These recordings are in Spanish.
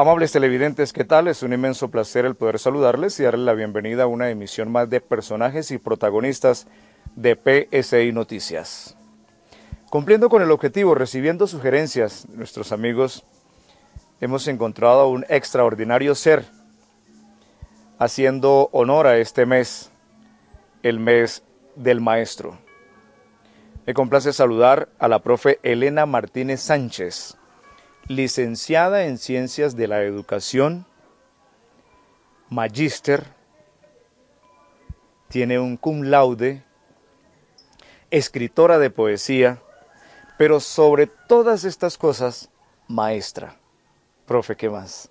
Amables televidentes, ¿qué tal? Es un inmenso placer el poder saludarles y darles la bienvenida a una emisión más de personajes y protagonistas de PSI Noticias. Cumpliendo con el objetivo, recibiendo sugerencias de nuestros amigos, hemos encontrado a un extraordinario ser, haciendo honor a este mes, el mes del maestro. Me complace saludar a la profe Elena Martínez Sánchez, licenciada en Ciencias de la Educación, magíster, tiene un cum laude, escritora de poesía, pero sobre todas estas cosas, maestra. Profe, ¿qué más?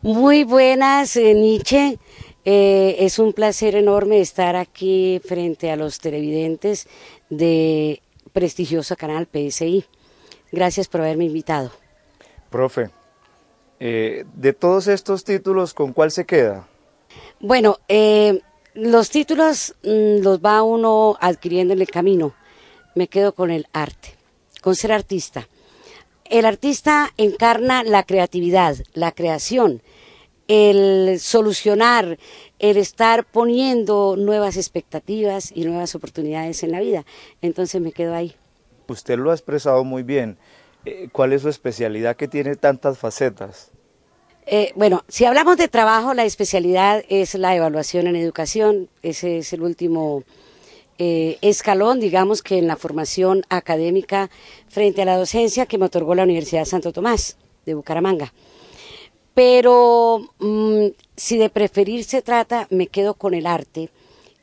Muy buenas, Nietzsche. Es un placer enorme estar aquí frente a los televidentes de prestigioso canal PSI. Gracias por haberme invitado. Profe, de todos estos títulos, ¿con cuál se queda? Bueno, los títulos los va uno adquiriendo en el camino. Me quedo con el arte, con ser artista. El artista encarna la creatividad, la creación, el solucionar, el estar poniendo nuevas expectativas y nuevas oportunidades en la vida. Entonces me quedo ahí. Usted lo ha expresado muy bien. ¿Cuál es su especialidad que tiene tantas facetas? Bueno, si hablamos de trabajo, la especialidad es la evaluación en educación. Ese es el último escalón, digamos, que en la formación académica frente a la docencia que me otorgó la Universidad Santo Tomás de Bucaramanga. Pero si de preferir se trata, me quedo con el arte,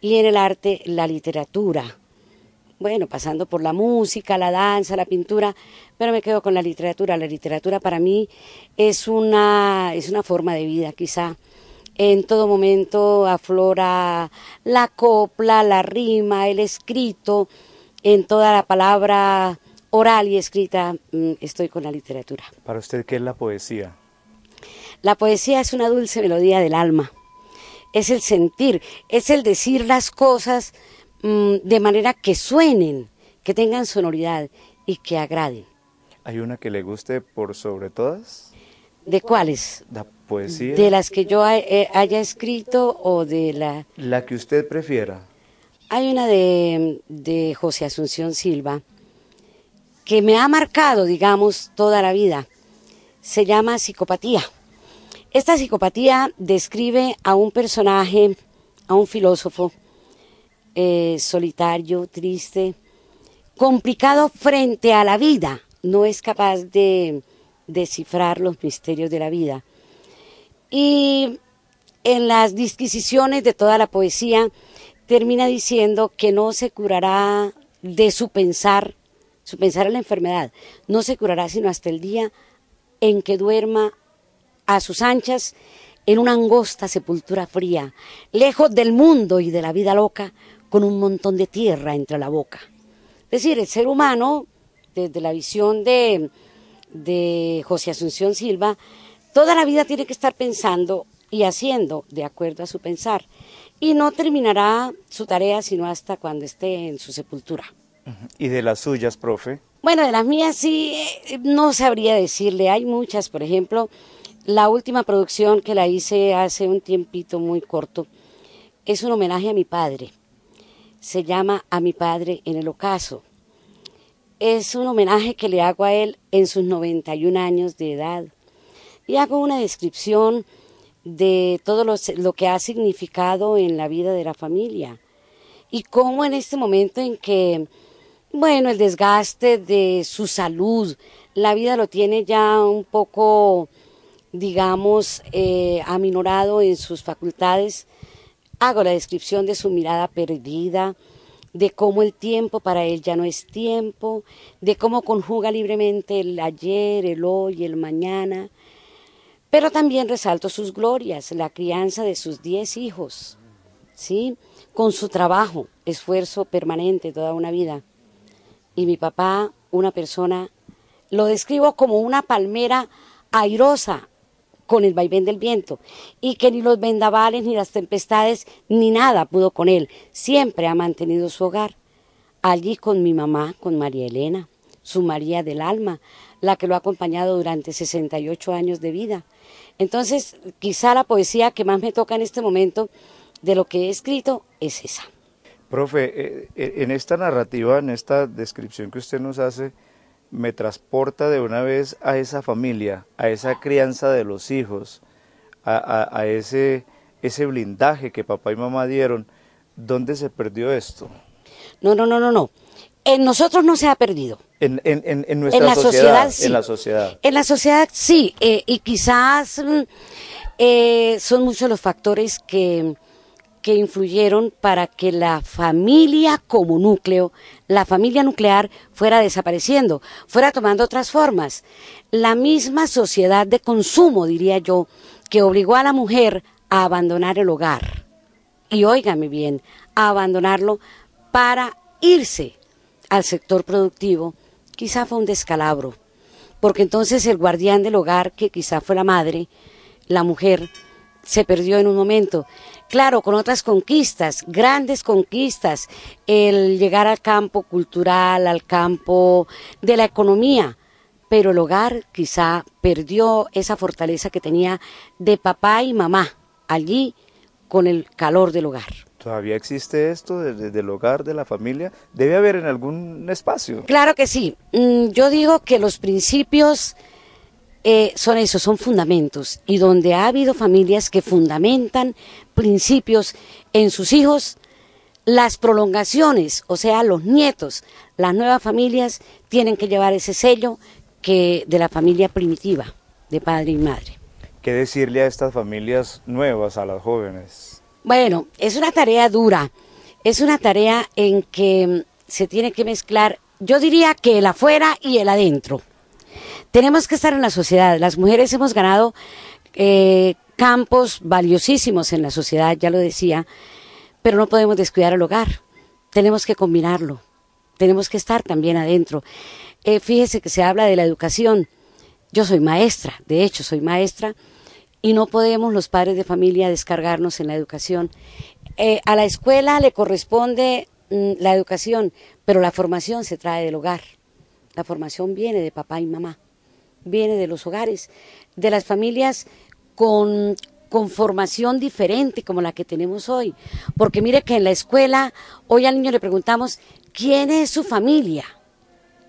y en el arte la literatura. Bueno, pasando por la música, la danza, la pintura, pero me quedo con la literatura. La literatura para mí es una forma de vida, quizá. En todo momento aflora la copla, la rima, el escrito, en toda la palabra oral y escrita estoy con la literatura. ¿Para usted qué es la poesía? La poesía es una dulce melodía del alma, es el sentir, es el decir las cosas de manera que suenen, que tengan sonoridad y que agraden. ¿Hay una que le guste por sobre todas? ¿De cuáles? ¿La poesía? ¿De las que yo haya escrito o de la...? La que usted prefiera. Hay una de José Asunción Silva que me ha marcado, digamos, toda la vida. Se llama Psicopatía. Esta psicopatía describe a un personaje, a un filósofo, solitario, triste, complicado frente a la vida, no es capaz de descifrar los misterios de la vida. Y en las disquisiciones de toda la poesía termina diciendo que no se curará de su pensar es la enfermedad, no se curará sino hasta el día en que duerma a sus anchas en una angosta sepultura fría, lejos del mundo y de la vida loca, con un montón de tierra entre la boca. Es decir, el ser humano, desde la visión de José Asunción Silva, toda la vida tiene que estar pensando y haciendo de acuerdo a su pensar, y no terminará su tarea sino hasta cuando esté en su sepultura. ¿Y de las suyas, profe? Bueno, de las mías sí, no sabría decirle, hay muchas. Por ejemplo, la última producción que la hice hace un tiempito muy corto es un homenaje a mi padre. Se llama A mi padre en el ocaso. Es un homenaje que le hago a él en sus 91 años de edad. Y hago una descripción de todo lo que ha significado en la vida de la familia. Y cómo en este momento en que, bueno, el desgaste de su salud, la vida lo tiene ya un poco, digamos, aminorado en sus facultades, hago la descripción de su mirada perdida, de cómo el tiempo para él ya no es tiempo, de cómo conjuga libremente el ayer, el hoy, el mañana, pero también resalto sus glorias, la crianza de sus 10 hijos, ¿sí? Con su trabajo, esfuerzo permanente toda una vida. Y mi papá, una persona, lo describo como una palmera airosa, con el vaivén del viento, y que ni los vendavales, ni las tempestades, ni nada pudo con él. Siempre ha mantenido su hogar. Allí con mi mamá, con María Elena, su María del alma, la que lo ha acompañado durante 68 años de vida. Entonces, quizá la poesía que más me toca en este momento de lo que he escrito es esa. Profe, en esta narrativa, en esta descripción que usted nos hace, me transporta de una vez a esa familia, a esa crianza de los hijos, a ese blindaje que papá y mamá dieron. ¿Dónde se perdió esto? No. En nosotros no se ha perdido. En nuestra la sociedad sí. En la sociedad. En la sociedad sí, y quizás son muchos los factores que influyeron para que la familia como núcleo, la familia nuclear, fuera desapareciendo, fuera tomando otras formas. La misma sociedad de consumo, diría yo, que obligó a la mujer a abandonar el hogar. Y óigame bien, a abandonarlo para irse al sector productivo, quizá fue un descalabro, porque entonces el guardián del hogar, que quizá fue la madre, la mujer, se perdió en un momento. Claro, con otras conquistas, grandes conquistas, el llegar al campo cultural, al campo de la economía, pero el hogar quizá perdió esa fortaleza que tenía de papá y mamá allí con el calor del hogar. ¿Todavía existe esto desde el hogar, de la familia? ¿Debe haber en algún espacio? Claro que sí. Yo digo que los principios son esos, son fundamentos. Y donde ha habido familias que fundamentan principios en sus hijos, las prolongaciones, o sea, los nietos, las nuevas familias, tienen que llevar ese sello de la familia primitiva, de padre y madre. ¿Qué decirle a estas familias nuevas, a las jóvenes? Bueno, es una tarea dura, es una tarea en que se tiene que mezclar, yo diría que el afuera y el adentro. Tenemos que estar en la sociedad, las mujeres hemos ganado campos valiosísimos en la sociedad, ya lo decía, pero no podemos descuidar el hogar, tenemos que combinarlo, tenemos que estar también adentro. Fíjese que se habla de la educación, yo soy maestra, de hecho soy maestra, y no podemos los padres de familia descargarnos en la educación. A la escuela le corresponde la educación, pero la formación se trae del hogar. La formación viene de papá y mamá, viene de los hogares, de las familias con formación diferente como la que tenemos hoy. Porque mire que en la escuela, hoy al niño le preguntamos, ¿quién es su familia?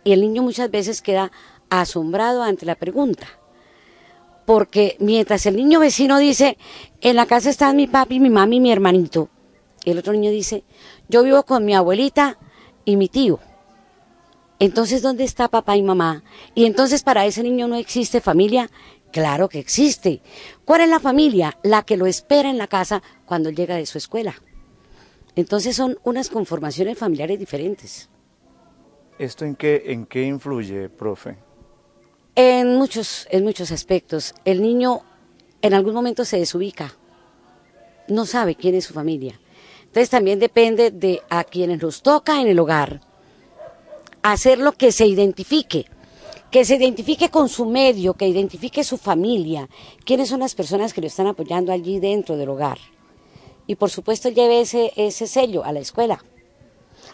Y el niño muchas veces queda asombrado ante la pregunta. Porque mientras el niño vecino dice, en la casa están mi papi, mi mami y mi hermanito, el otro niño dice, yo vivo con mi abuelita y mi tío. Entonces, ¿dónde está papá y mamá? Y entonces, ¿para ese niño no existe familia? Claro que existe. ¿Cuál es la familia? La que lo espera en la casa cuando llega de su escuela. Entonces, son unas conformaciones familiares diferentes. ¿Esto en qué influye, profe? En muchos aspectos. El niño en algún momento se desubica, no sabe quién es su familia. Entonces también depende de a quienes nos toca en el hogar hacerlo que se identifique con su medio, que identifique su familia, quiénes son las personas que lo están apoyando allí dentro del hogar. Y por supuesto lleve ese sello a la escuela.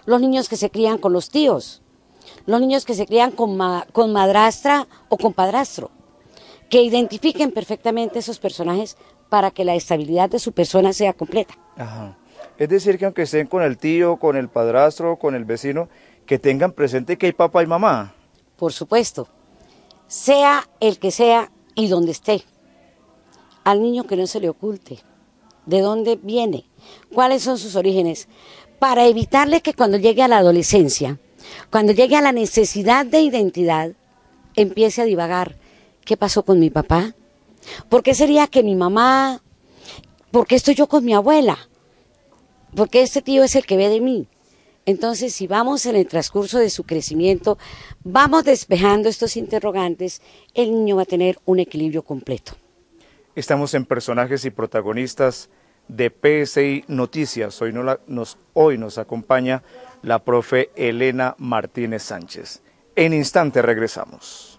Los niños que se crían con los tíos, los niños que se crían con madrastra o con padrastro, que identifiquen perfectamente esos personajes para que la estabilidad de su persona sea completa. Ajá. Es decir, que aunque estén con el tío, con el padrastro, con el vecino, que tengan presente que hay papá y mamá. Por supuesto, sea el que sea y donde esté, al niño que no se le oculte de dónde viene, cuáles son sus orígenes, para evitarle que cuando llegue a la adolescencia, cuando llegue a la necesidad de identidad, empiece a divagar. ¿Qué pasó con mi papá? ¿Por qué sería que mi mamá? ¿Por qué estoy yo con mi abuela? ¿Por qué este tío es el que ve de mí? Entonces, si vamos en el transcurso de su crecimiento, vamos despejando estos interrogantes, el niño va a tener un equilibrio completo. Estamos en Personajes y Protagonistas de PSI Noticias. Hoy nos acompaña la profe Elena Martínez Sánchez. En instante regresamos.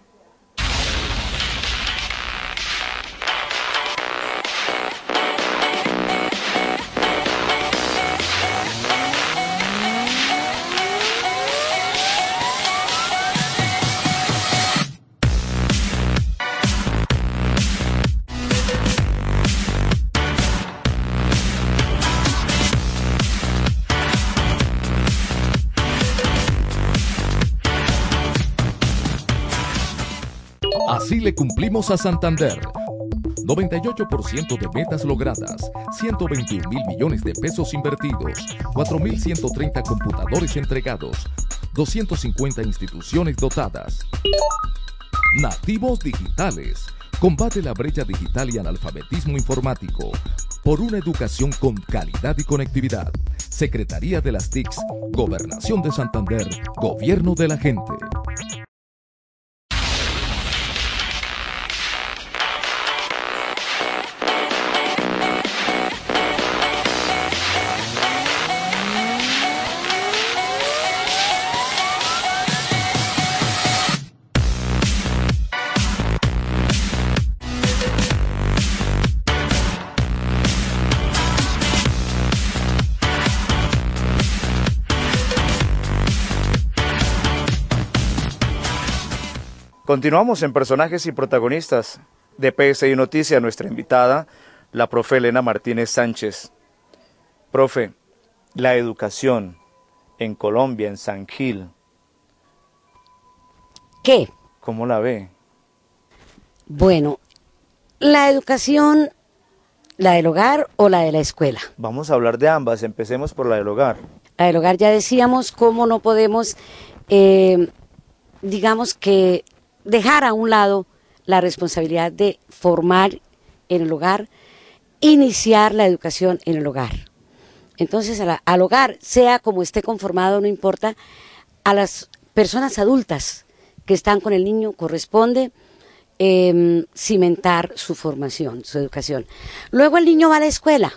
Así le cumplimos a Santander. 98% de metas logradas, 121.000 millones de pesos invertidos, 4.130 computadores entregados, 250 instituciones dotadas. Nativos digitales. Combate la brecha digital y analfabetismo informático por una educación con calidad y conectividad. Secretaría de las TICs, Gobernación de Santander, Gobierno de la Gente. Continuamos en Personajes y Protagonistas de PSI Noticias. Nuestra invitada, la profe Elena Martínez Sánchez. Profe, la educación en Colombia, en San Gil. ¿Qué? ¿Cómo la ve? Bueno, la educación, ¿la del hogar o la de la escuela? Vamos a hablar de ambas, empecemos por la del hogar. La del hogar ya decíamos cómo no podemos, digamos que dejar a un lado la responsabilidad de formar en el hogar, iniciar la educación en el hogar. Entonces al hogar, sea como esté conformado, no importa, a las personas adultas que están con el niño corresponde cimentar su formación, su educación. Luego el niño va a la escuela.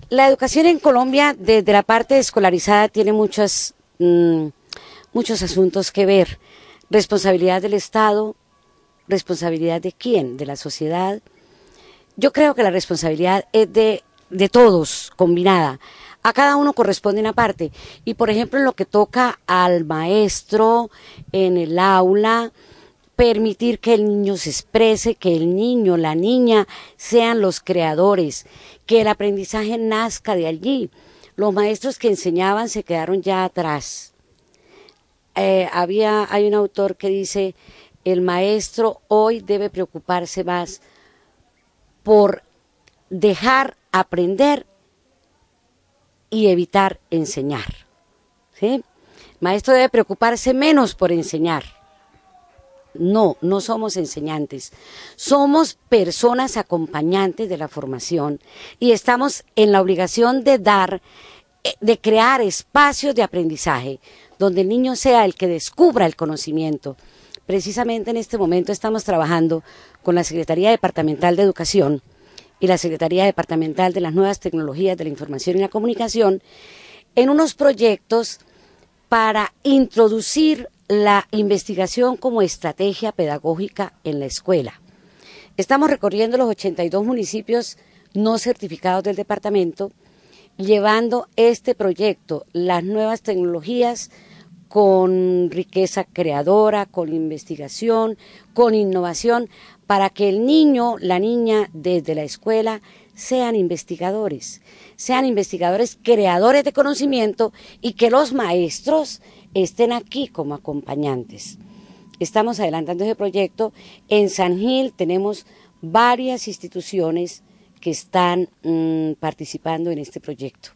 La educación en Colombia, desde la parte escolarizada, tiene muchos asuntos que ver. Responsabilidad del Estado, responsabilidad de quién, de la sociedad. Yo creo que la responsabilidad es de todos, combinada. A cada uno corresponde una parte. Y por ejemplo, en lo que toca al maestro en el aula, permitir que el niño se exprese, que el niño, la niña sean los creadores, que el aprendizaje nazca de allí. Los maestros que enseñaban se quedaron ya atrás. Hay un autor que dice, el maestro hoy debe preocuparse más por dejar aprender y evitar enseñar. ¿Sí? El maestro debe preocuparse menos por enseñar. No somos enseñantes, somos personas acompañantes de la formación y estamos en la obligación de crear espacios de aprendizaje donde el niño sea el que descubra el conocimiento. Precisamente en este momento estamos trabajando con la Secretaría Departamental de Educación y la Secretaría Departamental de las Nuevas Tecnologías de la Información y la Comunicación en unos proyectos para introducir la investigación como estrategia pedagógica en la escuela. Estamos recorriendo los 82 municipios no certificados del departamento, llevando este proyecto, las nuevas tecnologías, con riqueza creadora, con investigación, con innovación, para que el niño, la niña, desde la escuela, sean investigadores creadores de conocimiento y que los maestros estén aquí como acompañantes. Estamos adelantando ese proyecto. En San Gil tenemos varias instituciones que están participando en este proyecto.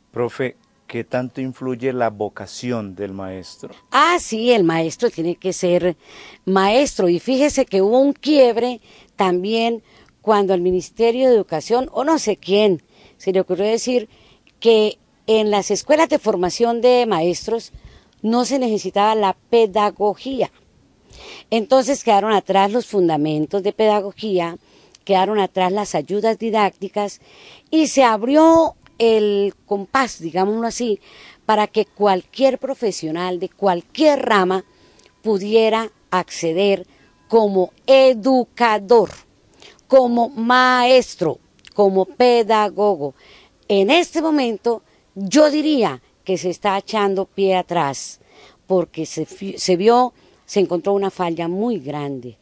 Profe, ¿qué tanto influye la vocación del maestro? Sí, el maestro tiene que ser maestro. Y fíjese que hubo un quiebre también cuando el Ministerio de Educación, o no sé quién, se le ocurrió decir que en las escuelas de formación de maestros no se necesitaba la pedagogía. Entonces quedaron atrás los fundamentos de pedagogía, quedaron atrás las ayudas didácticas y se abrió el compás, digámoslo así, para que cualquier profesional de cualquier rama pudiera acceder como educador, como maestro, como pedagogo. En este momento yo diría que se está echando pie atrás porque se encontró una falla muy grande.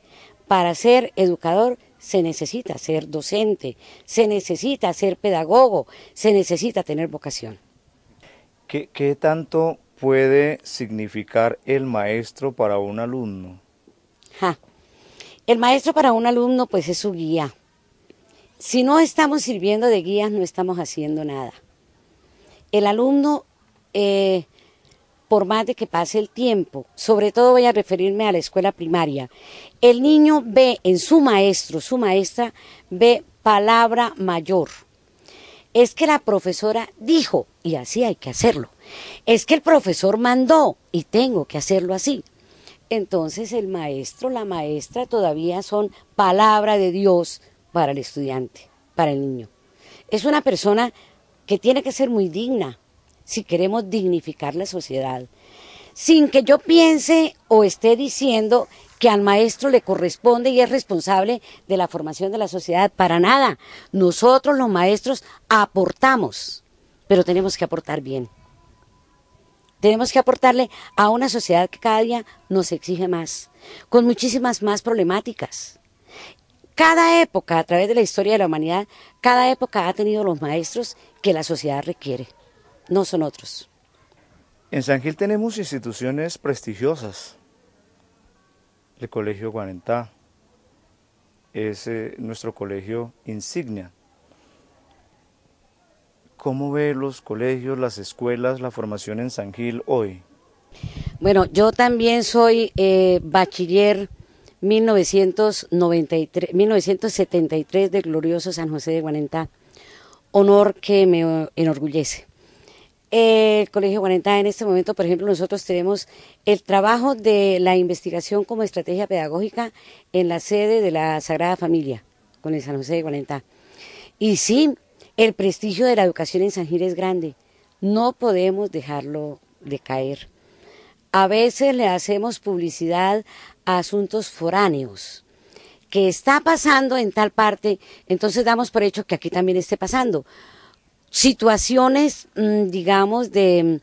Para ser educador se necesita ser docente, se necesita ser pedagogo, se necesita tener vocación. ¿Qué tanto puede significar el maestro para un alumno? El maestro para un alumno pues es su guía. Si no estamos sirviendo de guías, no estamos haciendo nada. El alumno, por más de que pase el tiempo, sobre todo voy a referirme a la escuela primaria, el niño ve en su maestro, su maestra, ve palabra mayor. Es que la profesora dijo, y así hay que hacerlo. Es que el profesor mandó, y tengo que hacerlo así. Entonces el maestro, la maestra todavía son palabra de Dios para el estudiante, para el niño. Es una persona que tiene que ser muy digna si queremos dignificar la sociedad, sin que yo piense o esté diciendo que al maestro le corresponde y es responsable de la formación de la sociedad. Para nada. Nosotros los maestros aportamos, pero tenemos que aportar bien. Tenemos que aportarle a una sociedad que cada día nos exige más, con muchísimas más problemáticas. Cada época, a través de la historia de la humanidad, cada época ha tenido los maestros que la sociedad requiere, no son otros. En San Gil tenemos instituciones prestigiosas. El Colegio Guarentá es nuestro colegio insignia. ¿Cómo ve los colegios, las escuelas, la formación en San Gil hoy? Bueno, yo también soy bachiller 1973 del glorioso San José de Guarentá, honor que me enorgullece. El Colegio Guarentá en este momento, por ejemplo, nosotros tenemos el trabajo de la investigación como estrategia pedagógica en la sede de la Sagrada Familia, con el San José de Guarentá. Y sí, el prestigio de la educación en San Gil es grande, no podemos dejarlo decaer. A veces le hacemos publicidad a asuntos foráneos, que está pasando en tal parte, entonces damos por hecho que aquí también esté pasando. Situaciones, digamos, de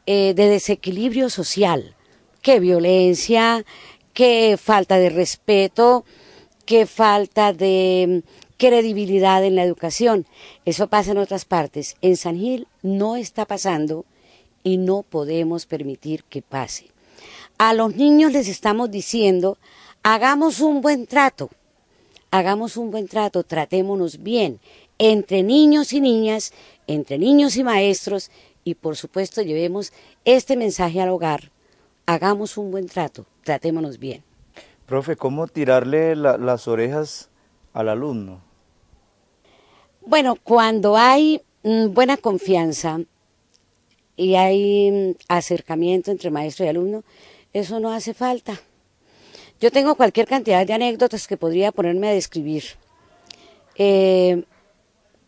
desequilibrio social, que violencia, que falta de respeto, que falta de credibilidad en la educación. Eso pasa en otras partes. En San Gil no está pasando y no podemos permitir que pase. A los niños les estamos diciendo, hagamos un buen trato, tratémonos bien, entre niños y niñas, entre niños y maestros, y por supuesto llevemos este mensaje al hogar, hagamos un buen trato, tratémonos bien. Profe, ¿cómo tirarle las orejas al alumno? Bueno, cuando hay buena confianza y hay acercamiento entre maestro y alumno, eso no hace falta. Yo tengo cualquier cantidad de anécdotas que podría ponerme a describir.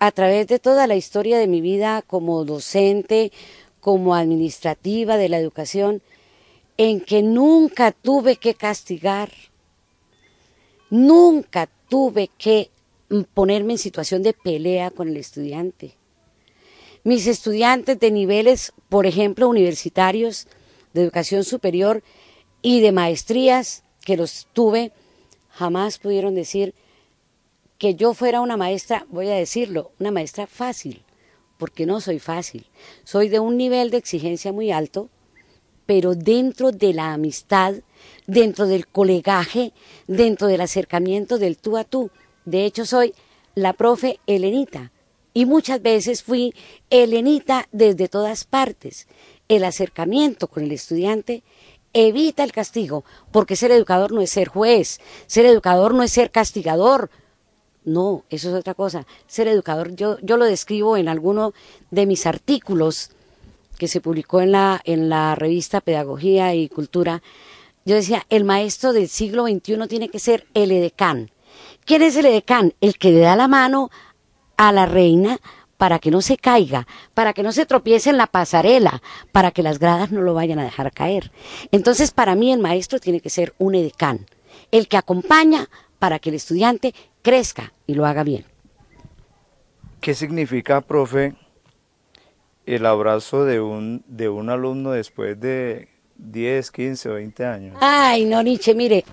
A través de toda la historia de mi vida como docente, como administrativa de la educación, en que nunca tuve que castigar, nunca tuve que ponerme en situación de pelea con el estudiante. Mis estudiantes de niveles, por ejemplo, universitarios, de educación superior y de maestrías que los tuve, jamás pudieron decir que yo fuera una maestra, voy a decirlo, una maestra fácil, porque no soy fácil. Soy de un nivel de exigencia muy alto, pero dentro de la amistad, dentro del colegaje, dentro del acercamiento del tú a tú. De hecho, soy la profe Elenita y muchas veces fui Elenita desde todas partes. El acercamiento con el estudiante evita el castigo, porque ser educador no es ser juez, ser educador no es ser castigador. No, eso es otra cosa. Ser educador, yo lo describo en alguno de mis artículos que se publicó en la revista Pedagogía y Cultura. Yo decía, el maestro del siglo XXI tiene que ser el edecán. ¿Quién es el edecán? El que le da la mano a la reina para que no se caiga, para que no se tropiece en la pasarela, para que las gradas no lo vayan a dejar caer. Entonces, para mí el maestro tiene que ser un edecán, el que acompaña para que el estudiante crezca y lo haga bien. ¿Qué significa, profe, el abrazo de un alumno después de 10, 15 o 20 años? Ay, no, Nietzsche, mire,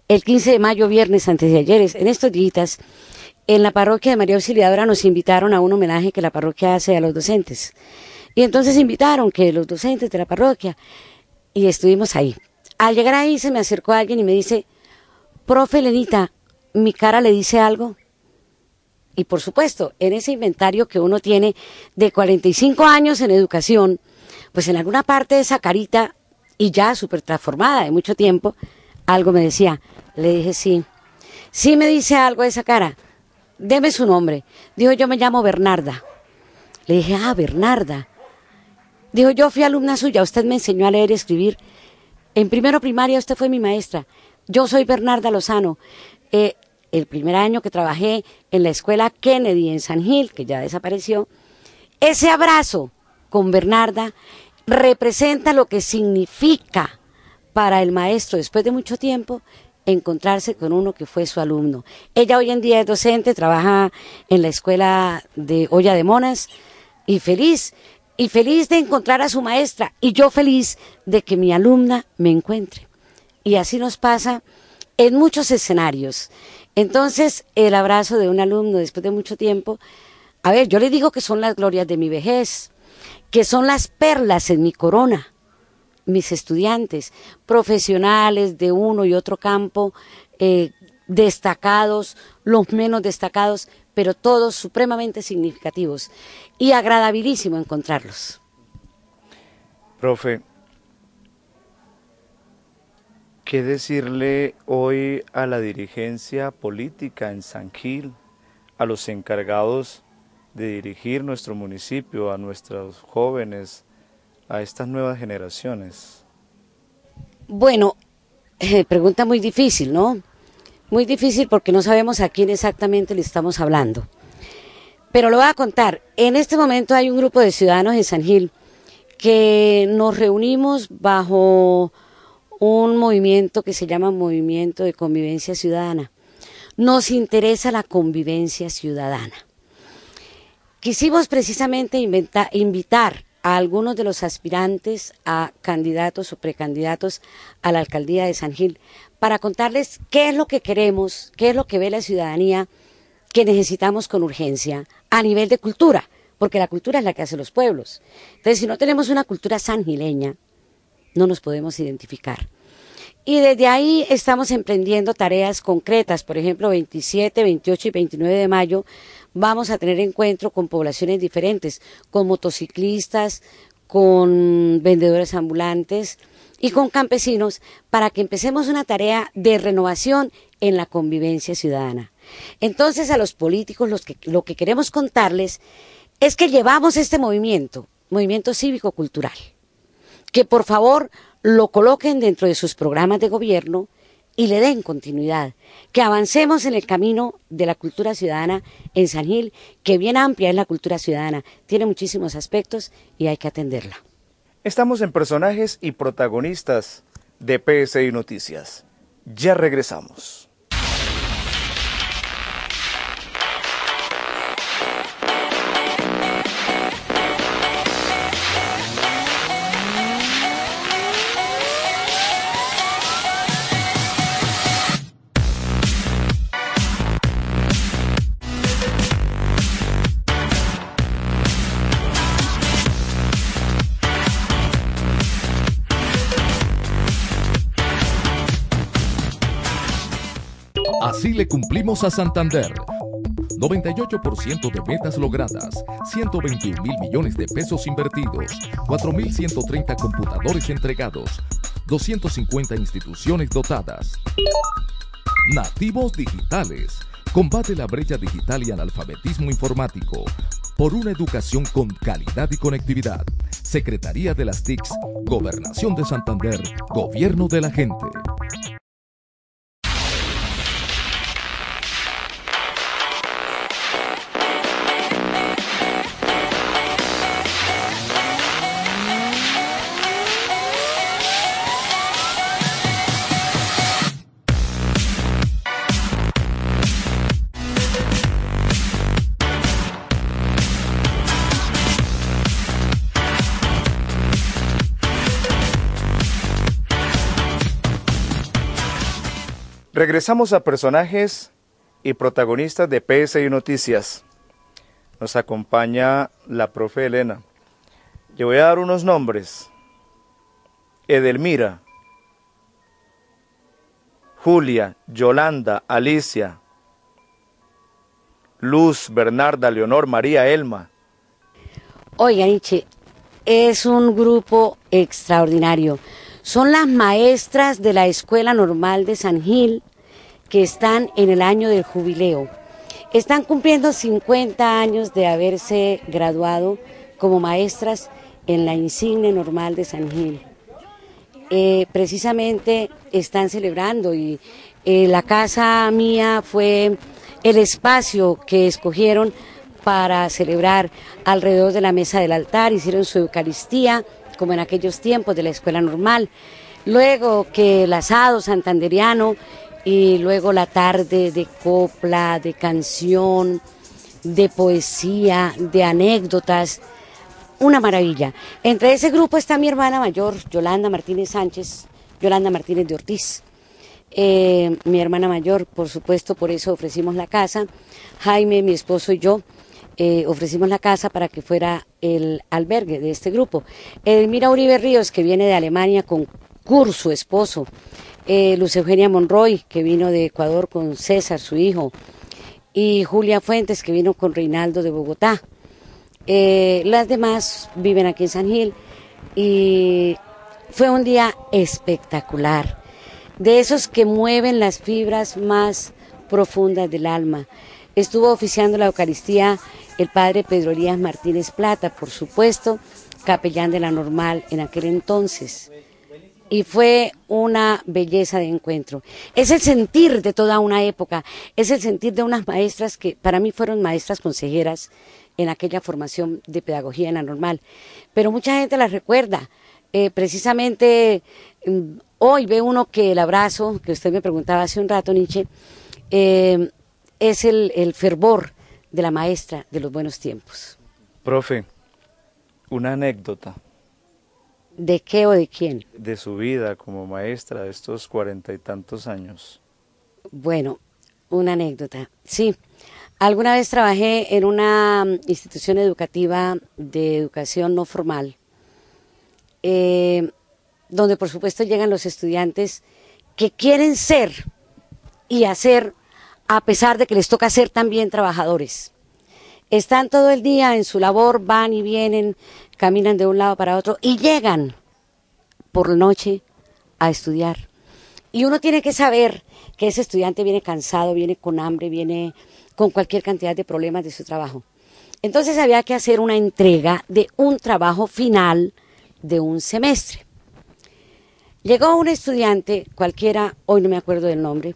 el 15 de mayo, viernes, antes de ayer, en estos días, en la parroquia de María Auxiliadora nos invitaron a un homenaje que la parroquia hace a los docentes. Y entonces invitaron que los docentes de la parroquia, y estuvimos ahí. Al llegar ahí se me acercó alguien y me dice, profe Lenita, ¿mi cara le dice algo? Y por supuesto, en ese inventario que uno tiene de 45 años en educación, pues en alguna parte de esa carita, y ya súper transformada de mucho tiempo, algo me decía. Le dije, sí. Sí me dice algo esa cara. Deme su nombre. Dijo, yo me llamo Bernarda. Le dije, Bernarda. Dijo, yo fui alumna suya, usted me enseñó a leer y escribir. En primero primaria usted fue mi maestra. Yo soy Bernarda Lozano. El primer año que trabajé en la escuela Kennedy en San Gil, que ya desapareció, ese abrazo con Bernarda representa lo que significa para el maestro, después de mucho tiempo, encontrarse con uno que fue su alumno. Ella hoy en día es docente, trabaja en la escuela de Olla de Monas, y feliz de encontrar a su maestra, y yo feliz de que mi alumna me encuentre. Y así nos pasa en muchos escenarios. Entonces, el abrazo de un alumno después de mucho tiempo, a ver, yo le digo que son las glorias de mi vejez, que son las perlas en mi corona, mis estudiantes, profesionales de uno y otro campo, destacados, los menos destacados, pero todos supremamente significativos y agradabilísimo encontrarlos. Profe, ¿qué decirle hoy a la dirigencia política en San Gil, a los encargados de dirigir nuestro municipio, a nuestros jóvenes, a estas nuevas generaciones? Bueno, pregunta muy difícil, ¿no? Muy difícil porque no sabemos a quién exactamente le estamos hablando. Pero lo voy a contar. En este momento hay un grupo de ciudadanos en San Gil que nos reunimos bajo un movimiento que se llama Movimiento de Convivencia Ciudadana. Nos interesa la convivencia ciudadana. Quisimos precisamente invitar a algunos de los aspirantes a candidatos o precandidatos a la alcaldía de San Gil para contarles qué es lo que queremos, qué es lo que ve la ciudadanía que necesitamos con urgencia a nivel de cultura, porque la cultura es la que hace los pueblos. Entonces, si no tenemos una cultura sangileña, no nos podemos identificar. Y desde ahí estamos emprendiendo tareas concretas. Por ejemplo, 27, 28 y 29 de mayo vamos a tener encuentro con poblaciones diferentes, con motociclistas, con vendedores ambulantes y con campesinos, para que empecemos una tarea de renovación en la convivencia ciudadana. Entonces, a los políticos lo que queremos contarles es que llevamos este movimiento cívico-cultural, que por favor lo coloquen dentro de sus programas de gobierno y le den continuidad, que avancemos en el camino de la cultura ciudadana en San Gil, que bien amplia es la cultura ciudadana, tiene muchísimos aspectos y hay que atenderla. Estamos en Personajes y Protagonistas de PSI Noticias. Ya regresamos. Así le cumplimos a Santander. 98% de metas logradas, 121 mil millones de pesos invertidos, 4.130 computadores entregados, 250 instituciones dotadas. Nativos digitales. Combate la brecha digital y analfabetismo informático. Por una educación con calidad y conectividad. Secretaría de las TICs, Gobernación de Santander, Gobierno de la Gente. Regresamos a Personajes y Protagonistas de PSI Noticias. Nos acompaña la profe Elena. Le voy a dar unos nombres. Edelmira, Julia, Yolanda, Alicia, Luz, Bernarda, Leonor, María, Elma. Oiga, Nietzsche, es un grupo extraordinario. Son las maestras de la Escuela Normal de San Gil que están en el año del jubileo. Están cumpliendo 50 años de haberse graduado como maestras en la insigne normal de San Gil. Precisamente están celebrando y la casa mía fue el espacio que escogieron para celebrar alrededor de la mesa del altar. Hicieron su Eucaristía como en aquellos tiempos de la escuela normal, luego que el asado santanderiano y luego la tarde de copla, de canción, de poesía, de anécdotas. Una maravilla. Entre ese grupo está mi hermana mayor, Yolanda Martínez Sánchez, Yolanda Martínez de Ortiz. Mi hermana mayor, por supuesto, por eso ofrecimos la casa. Jaime, mi esposo y yo ofrecimos la casa para que fuera el albergue de este grupo. Mira Uribe Ríos, que viene de Alemania con Kurt, su esposo. Luz Eugenia Monroy, que vino de Ecuador con César, su hijo. Y Julia Fuentes, que vino con Reinaldo de Bogotá. Las demás viven aquí en San Gil y fue un día espectacular, de esos que mueven las fibras más profundas del alma. Estuvo oficiando la Eucaristía el padre Pedro Elías Martínez Plata, por supuesto, capellán de la normal en aquel entonces. Y fue una belleza de encuentro. Es el sentir de toda una época, es el sentir de unas maestras que para mí fueron maestras consejeras en aquella formación de pedagogía en la normal. Pero mucha gente las recuerda. Precisamente hoy ve uno que el abrazo, que usted me preguntaba hace un rato, Nietzsche, es el fervor de la maestra de los buenos tiempos. Profe, una anécdota. ¿De qué o de quién? De su vida como maestra de estos 40 y tantos años. Bueno, una anécdota, sí. Alguna vez trabajé en una institución educativa de educación no formal, donde por supuesto llegan los estudiantes que quieren ser y hacer a pesar de que les toca ser también trabajadores. Están todo el día en su labor, van y vienen, caminan de un lado para otro y llegan por la noche a estudiar. Y uno tiene que saber que ese estudiante viene cansado, viene con hambre, viene con cualquier cantidad de problemas de su trabajo. Entonces había que hacer una entrega de un trabajo final de un semestre. Llegó un estudiante, cualquiera, hoy no me acuerdo del nombre,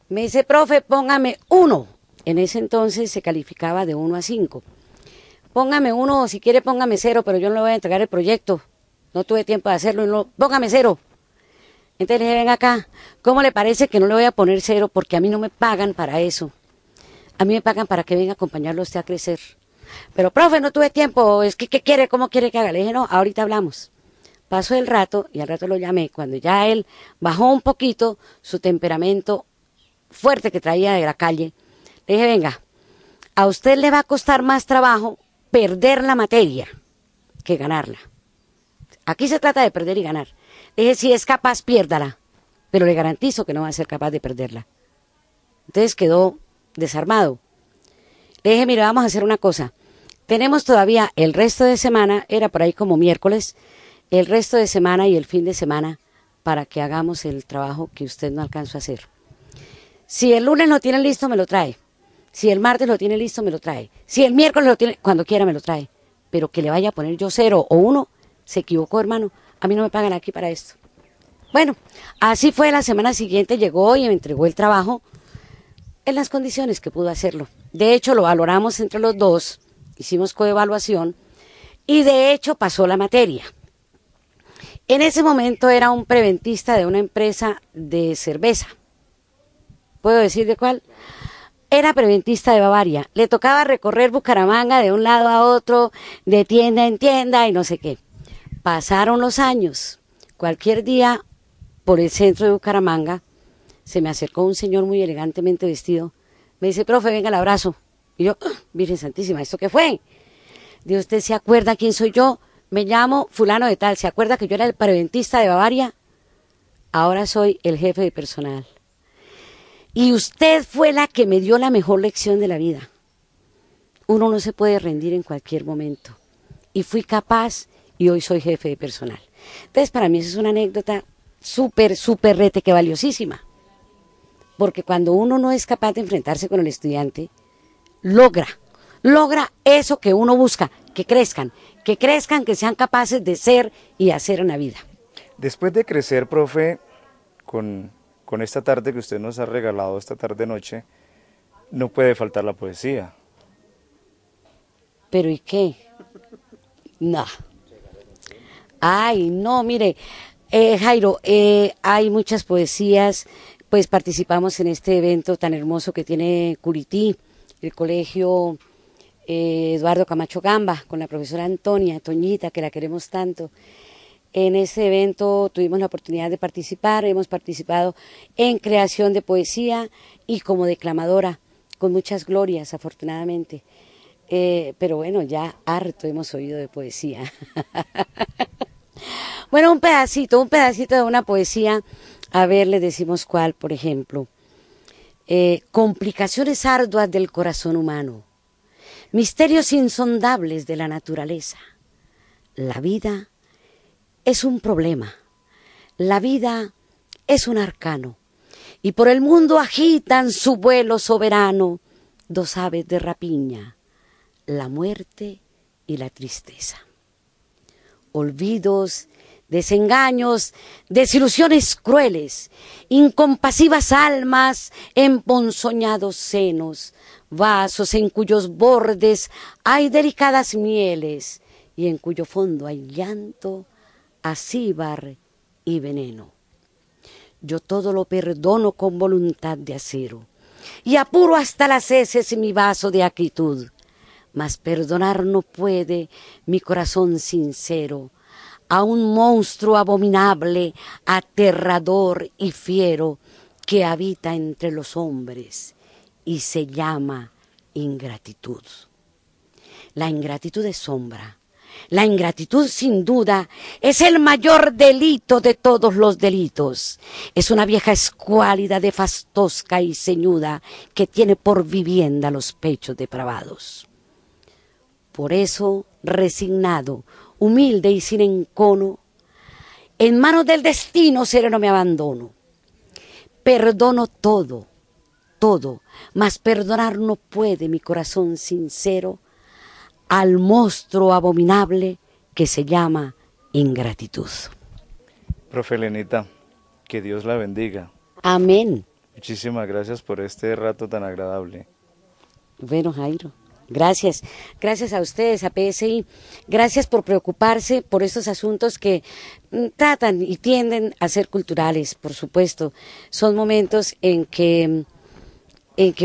me dice, profe, póngame 1. En ese entonces se calificaba de 1 a 5. Póngame 1 o si quiere póngame 0, pero yo no le voy a entregar el proyecto. No tuve tiempo de hacerlo, no, póngame 0. Entonces le dije, venga acá, ¿cómo le parece que no le voy a poner 0? Porque a mí no me pagan para eso. A mí me pagan para que venga a acompañarlo a usted a crecer. Pero, profe, no tuve tiempo, es que, ¿qué quiere? ¿Cómo quiere que haga? Le dije, no, ahorita hablamos. Pasó el rato y al rato lo llamé. Cuando ya él bajó un poquito su temperamento fuerte que traía de la calle, le dije, venga, a usted le va a costar más trabajo perder la materia que ganarla. Aquí se trata de perder y ganar. Le dije, si es capaz, piérdala, pero le garantizo que no va a ser capaz de perderla. Entonces quedó desarmado. Le dije, mire, vamos a hacer una cosa. Tenemos todavía el resto de semana, era por ahí como miércoles, el resto de semana y el fin de semana para que hagamos el trabajo que usted no alcanzó a hacer. Si el lunes lo tiene listo, me lo trae. Si el martes lo tiene listo, me lo trae. Si el miércoles lo tiene, cuando quiera me lo trae. Pero que le vaya a poner yo 0 o 1, se equivocó, hermano. A mí no me pagan aquí para esto. Bueno, así fue. La semana siguiente llegó y me entregó el trabajo en las condiciones que pudo hacerlo. De hecho, lo valoramos entre los dos, hicimos coevaluación y de hecho pasó la materia. En ese momento era un preventista de una empresa de cerveza. ¿Puedo decir de cuál? Era preventista de Bavaria. Le tocaba recorrer Bucaramanga de un lado a otro, de tienda en tienda y no sé qué. Pasaron los años. Cualquier día, por el centro de Bucaramanga, se me acercó un señor muy elegantemente vestido. Me dice, profe, venga, el abrazo. Y yo, Virgen Santísima, ¿esto qué fue? Dice, ¿usted se acuerda quién soy yo? Me llamo fulano de tal. ¿Se acuerda que yo era el preventista de Bavaria? Ahora soy el jefe de personal. Y usted fue la que me dio la mejor lección de la vida. Uno no se puede rendir en cualquier momento. Y fui capaz y hoy soy jefe de personal. Entonces, para mí eso es una anécdota súper, súper rete que valiosísima. Porque cuando uno no es capaz de enfrentarse con el estudiante, logra eso que uno busca, que crezcan, que sean capaces de ser y hacer en la vida. Después de crecer, profe, con esta tarde que usted nos ha regalado, esta tarde-noche, no puede faltar la poesía. ¿Pero y qué? No. Ay, no, mire, Jairo, hay muchas poesías, pues participamos en este evento tan hermoso que tiene Curití, el colegio Eduardo Camacho Gamba, con la profesora Antonia, Toñita, que la queremos tanto. En ese evento tuvimos la oportunidad de participar, hemos participado en creación de poesía y como declamadora, con muchas glorias, afortunadamente. Pero bueno, ya harto hemos oído de poesía. Bueno, un pedacito de una poesía, a ver, le decimos cuál, por ejemplo. Complicaciones arduas del corazón humano, misterios insondables de la naturaleza. La vida es un problema, la vida es un arcano, y por el mundo agitan su vuelo soberano dos aves de rapiña, la muerte y la tristeza. Olvidos, desengaños, desilusiones crueles, incompasivas almas, emponzoñados senos, vasos en cuyos bordes hay delicadas mieles y en cuyo fondo hay llanto, acíbar y veneno. Yo todo lo perdono con voluntad de acero y apuro hasta las heces mi vaso de acritud, mas perdonar no puede mi corazón sincero a un monstruo abominable, aterrador y fiero que habita entre los hombres y se llama ingratitud. La ingratitud es sombra. La ingratitud, sin duda, es el mayor delito de todos los delitos. Es una vieja escuálida de faz tosca y ceñuda que tiene por vivienda los pechos depravados. Por eso, resignado, humilde y sin encono, en manos del destino sereno me abandono. Perdono todo, mas perdonar no puede mi corazón sincero al monstruo abominable que se llama ingratitud. Profe Elenita, que Dios la bendiga. Amén. Muchísimas gracias por este rato tan agradable. Bueno, Jairo, gracias a ustedes, a PSI, gracias por preocuparse por estos asuntos que tratan y tienden a ser culturales, por supuesto. Son momentos en que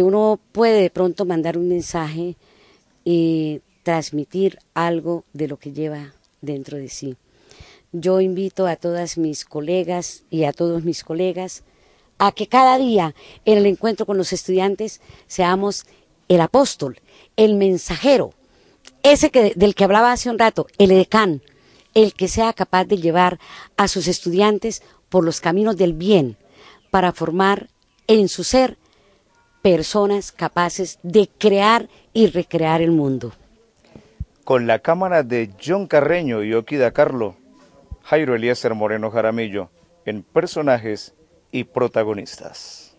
uno puede de pronto mandar un mensaje y transmitir algo de lo que lleva dentro de sí. Yo invito a todas mis colegas y a todos mis colegas a que cada día en el encuentro con los estudiantes seamos el apóstol, el mensajero, ese del que hablaba hace un rato, el edecán, el que sea capaz de llevar a sus estudiantes por los caminos del bien para formar en su ser personas capaces de crear y recrear el mundo. Con la cámara de John Carreño y Oki Da Carlo, Jairo Eliezer Moreno Jaramillo, en Personajes y Protagonistas.